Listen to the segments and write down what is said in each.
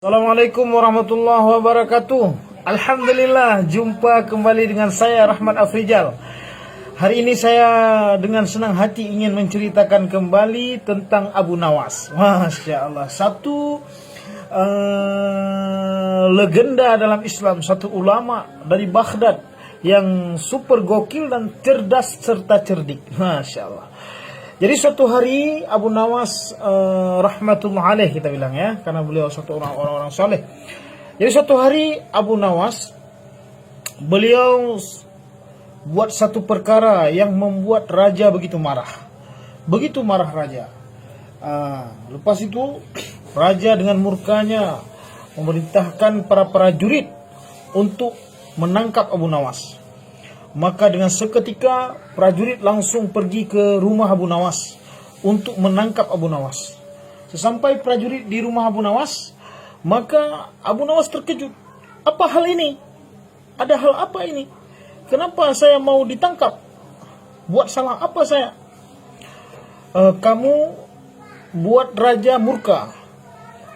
Assalamualaikum warahmatullahi wabarakatuh. Alhamdulillah, jumpa kembali dengan saya Rahmat Afrizal. Hari ini saya dengan senang hati ingin menceritakan kembali tentang Abu Nawas. Masya Allah, satu legenda dalam Islam, satu ulama dari Baghdad yang super gokil dan cerdas serta cerdik. Masya Allah. Jadi suatu hari Abu Nawas rahmatullah alaih, kita bilang ya, karena beliau satu orang-orang soleh. Jadi suatu hari Abu Nawas, beliau buat satu perkara yang membuat raja begitu marah. Begitu marah raja. Lepas itu raja dengan murkanya memerintahkan para prajurit untuk menangkap Abu Nawas. Maka dengan seketika prajurit langsung pergi ke rumah Abu Nawas untuk menangkap Abu Nawas. Sesampai prajurit di rumah Abu Nawas, maka Abu Nawas terkejut. Apa hal ini? Ada hal apa ini? Kenapa saya mau ditangkap? Buat salah apa saya? Kamu buat raja murka.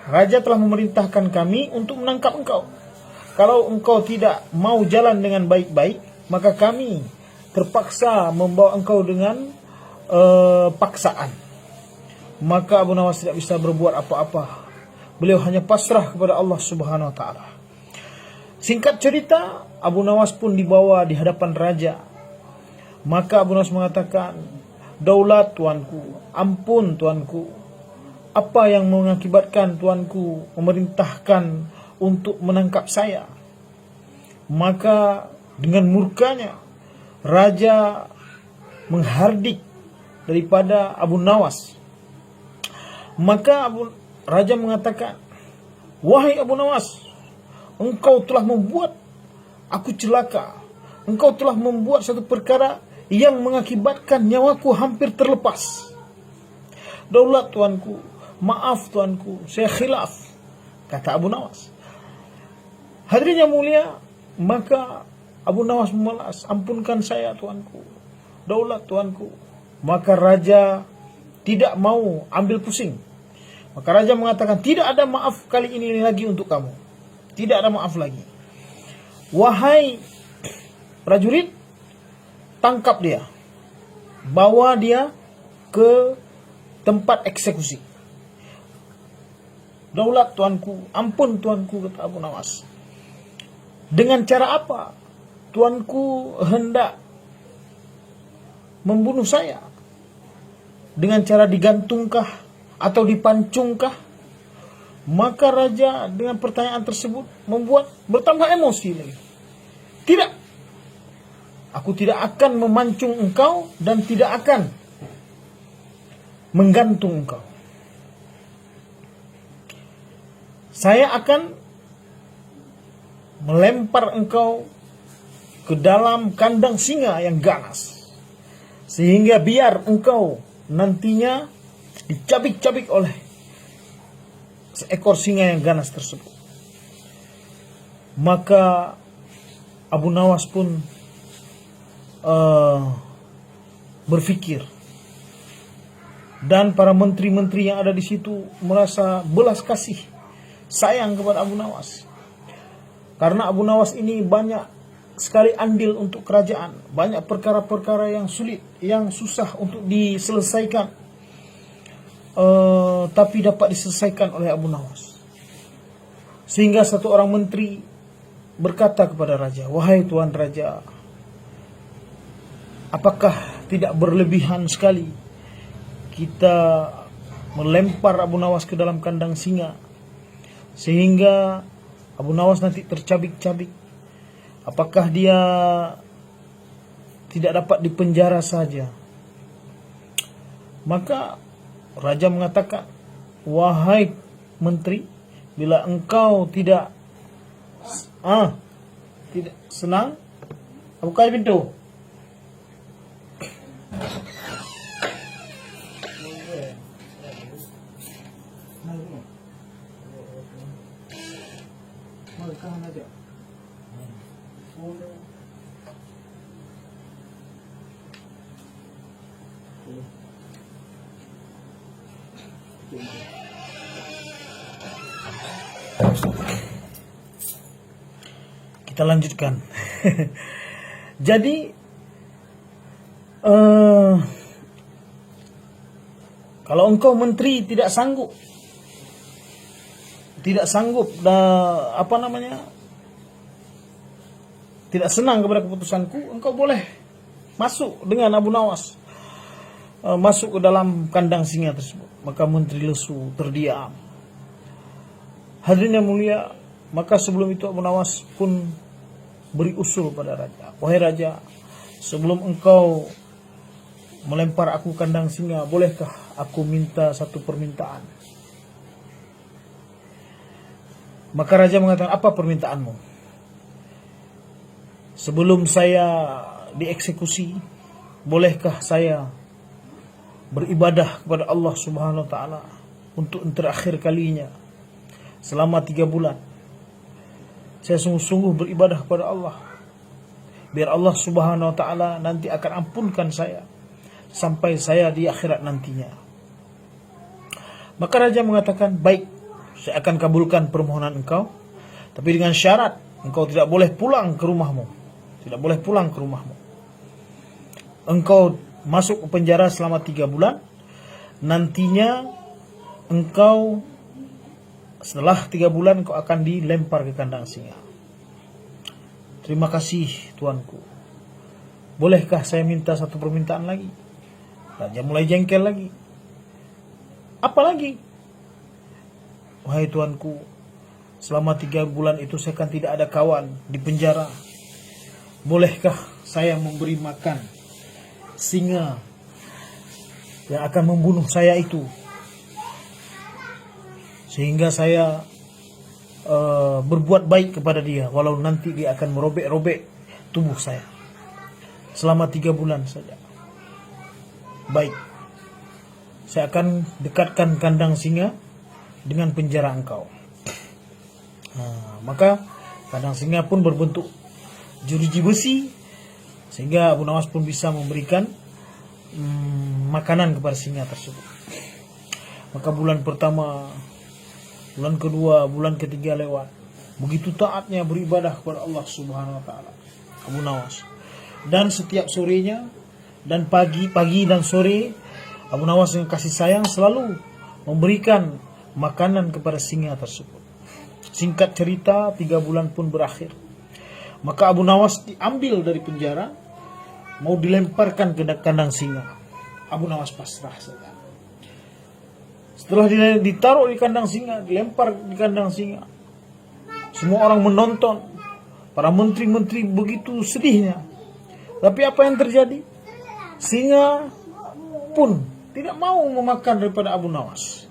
Raja telah memerintahkan kami untuk menangkap engkau. Kalau engkau tidak mau jalan dengan baik-baik, maka kami terpaksa membawa engkau dengan paksaan. Maka Abu Nawas tidak bisa berbuat apa-apa. Beliau hanya pasrah kepada Allah Subhanahu wa taala. Singkat cerita, Abu Nawas pun dibawa di hadapan raja. Maka Abu Nawas mengatakan, "Daulat tuanku, ampun tuanku. Apa yang mengakibatkan tuanku memerintahkan untuk menangkap saya?" Maka dengan murkanya raja menghardik daripada Abu Nawas. Maka raja mengatakan, "Wahai Abu Nawas, engkau telah membuat aku celaka. Engkau telah membuat satu perkara yang mengakibatkan nyawaku hampir terlepas. Daulat tuanku, maaf tuanku, saya khilaf," kata Abu Nawas. Hadirin yang mulia, maka Abu Nawas membalas, "Ampunkan saya tuanku, daulat tuanku." Maka raja tidak mau ambil pusing. Maka raja mengatakan, "Tidak ada maaf kali ini lagi untuk kamu. Tidak ada maaf lagi. Wahai prajurit, tangkap dia. Bawa dia ke tempat eksekusi." "Daulat tuanku, ampun tuanku," kata Abu Nawas. "Dengan cara apa tuanku hendak membunuh saya? Dengan cara digantungkah atau dipancungkah?" Maka raja dengan pertanyaan tersebut membuat bertambah emosi lagi. "Tidak, aku tidak akan memancung engkau dan tidak akan menggantung engkau. Saya akan melempar engkau ke dalam kandang singa yang ganas, sehingga biar engkau nantinya dicabik-cabik oleh seekor singa yang ganas tersebut." Maka Abu Nawas pun berpikir, dan para menteri-menteri yang ada di situ merasa belas kasih, sayang kepada Abu Nawas. Karena Abu Nawas ini banyak sekali andil untuk kerajaan. Banyak perkara-perkara yang sulit, yang susah untuk diselesaikan, tapi dapat diselesaikan oleh Abu Nawas. Sehingga satu orang menteri berkata kepada raja, "Wahai tuan raja, apakah tidak berlebihan sekali kita melempar Abu Nawas ke dalam kandang singa, sehingga Abu Nawas nanti tercabik-cabik? Apakah dia tidak dapat dipenjara saja?" Maka raja mengatakan, "Wahai menteri, bila engkau tidak senang, buka pintu." Kita lanjutkan. Jadi kalau engkau menteri tidak sanggup tidak senang kepada keputusanku, engkau boleh masuk dengan Abu Nawas, masuk ke dalam kandang singa tersebut. Maka menteri lesu terdiam. Hadirin yang mulia, maka sebelum itu Abu Nawas pun beri usul pada raja. Wahai raja, sebelum engkau melempar aku kandang singa, bolehkah aku minta satu permintaan? Maka raja mengatakan, apa permintaanmu? Sebelum saya dieksekusi, bolehkah saya beribadah kepada Allah Subhanahu wa taala untuk yang terakhir kalinya selama 3 bulan? Saya sungguh-sungguh beribadah kepada Allah, biar Allah Subhanahu wa taala nanti akan ampunkan saya sampai saya di akhirat nantinya. Maka raja mengatakan, baik, saya akan kabulkan permohonan engkau, tapi dengan syarat engkau tidak boleh pulang ke rumahmu. Tidak boleh pulang ke rumahmu. Engkau masuk ke penjara selama 3 bulan. Nantinya engkau setelah 3 bulan engkau akan dilempar ke kandang singa. Terima kasih tuanku. Bolehkah saya minta satu permintaan lagi? Raja mulai jengkel lagi. Apa lagi? Wahai tuanku, selama 3 bulan itu saya kan tidak ada kawan di penjara. Bolehkah saya memberi makan singa yang akan membunuh saya itu, sehingga saya berbuat baik kepada dia, walau nanti dia akan merobek-robek tubuh saya selama 3 bulan saja. Baik, saya akan dekatkan kandang singa dengan penjara engkau. Maka kandang singa pun berbentuk jeruji besi, sehingga Abu Nawas pun bisa memberikan makanan kepada singa tersebut. Maka bulan pertama, bulan kedua, bulan ketiga lewat. Begitu taatnya beribadah kepada Allah Subhanahu wa taala Abu Nawas. Dan setiap sorenya dan pagi dan sore, Abu Nawas dengan kasih sayang selalu memberikan makanan kepada singa tersebut. Singkat cerita, 3 bulan pun berakhir. Maka Abu Nawas diambil dari penjara, mau dilemparkan ke kandang singa. Abu Nawas pasrah saja. Setelah ditaruh di kandang singa, dilempar di kandang singa, semua orang menonton. Para menteri-menteri begitu sedihnya. Tapi apa yang terjadi? Singa pun tidak mau memakan daripada Abu Nawas.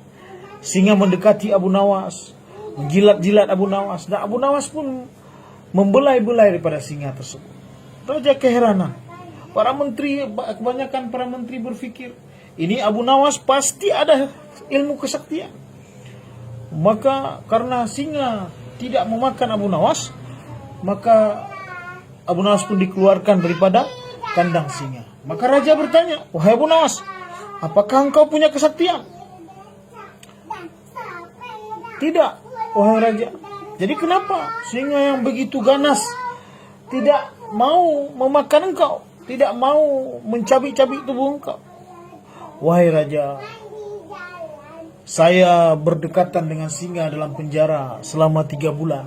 Singa mendekati Abu Nawas, menjilat-jilat Abu Nawas, dan Abu Nawas pun membelai-belai daripada singa tersebut. Raja keheranan. Kebanyakan para menteri berpikir, ini Abu Nawas pasti ada ilmu kesaktian. Maka karena singa tidak memakan Abu Nawas, maka Abu Nawas pun dikeluarkan daripada kandang singa. Maka raja bertanya, wahai Abu Nawas, apakah engkau punya kesaktian? Tidak, wahai raja. Jadi kenapa singa yang begitu ganas tidak mau memakan engkau, tidak mau mencabik-cabik tubuh engkau? Wahai raja, saya berdekatan dengan singa dalam penjara selama 3 bulan.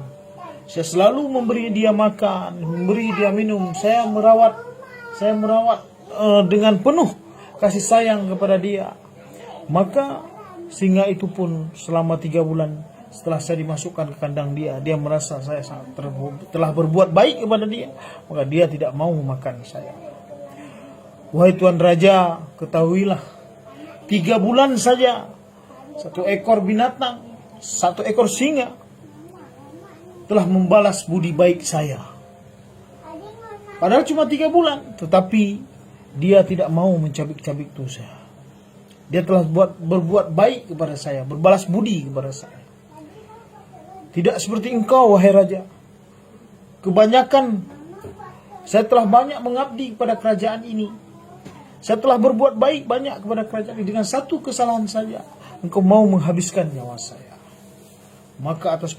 Saya selalu memberi dia makan, memberi dia minum. Saya merawat dengan penuh kasih sayang kepada dia. Maka singa itu pun selama 3 bulan setelah saya dimasukkan ke kandang dia merasa saya telah berbuat baik kepada dia, maka dia tidak mau memakan saya. Wahai Tuan Raja, ketahuilah, 3 bulan saja 1 ekor binatang, 1 ekor singa telah membalas budi baik saya. Padahal cuma 3 bulan, tetapi dia tidak mau mencabik-cabik tubuh saya. Dia telah berbuat baik kepada saya, berbalas budi kepada saya. Tidak seperti engkau, wahai raja. Kebanyakan, saya telah banyak mengabdi kepada kerajaan ini. Saya telah berbuat baik banyak kepada kerajaan ini. Dengan 1 kesalahan saja, engkau mau menghabiskan nyawa saya. Maka atas